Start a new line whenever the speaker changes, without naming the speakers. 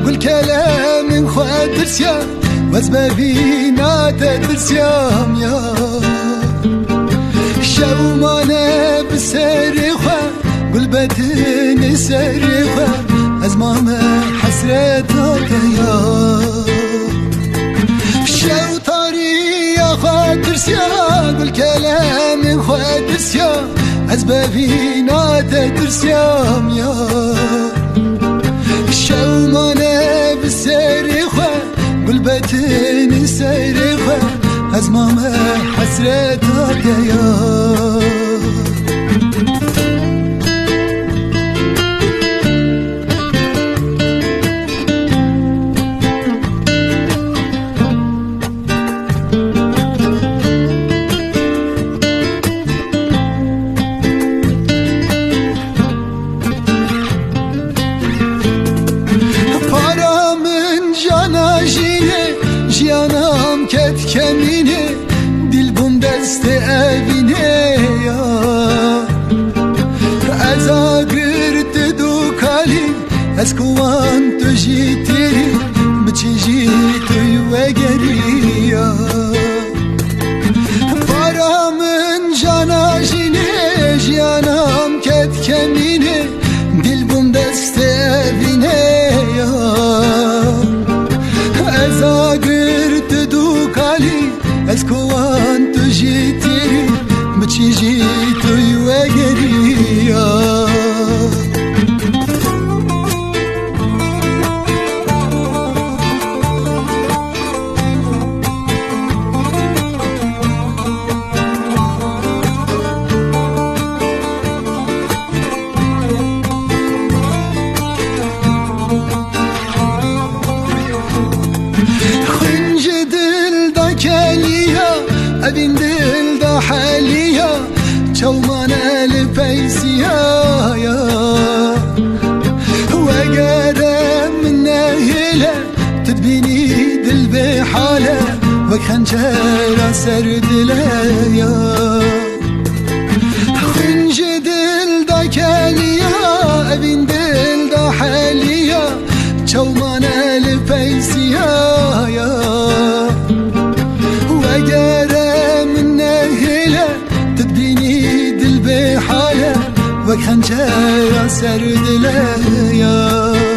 والكلام خاطر سيا واسبابينا تدرسيام يا شو مانا بسرخة قلبتني سرخة أزمام حسرتك يا شو طريق خاطر سيا والكلام خاطر سيا أسبابينا تدرسيام يا شو مانا بسرخة قلبتني سرخة أزمام حسرتك يا جیانم کت کمینه دل بوم دست اوینه یا از آگرد دو کالی از کوان تو جیتری بچی جیتوی وگری یا پارامن جانا جینه جیانم کت کمینه دل بوم دست اوینه یا از آگرد دو کالی از کوان تو جیتری بچی جیتوی وگری یا أبين دل دا حاليا شومانا لفيسيا يا وقادم من ناهلة تدبيني دل بحالة وخنجر سرد ليا خنج دل دا كاليا أبين دل دا حاليا شومانا لفيسيا يا تدبيني دل بحالة وخنجر سرد ليا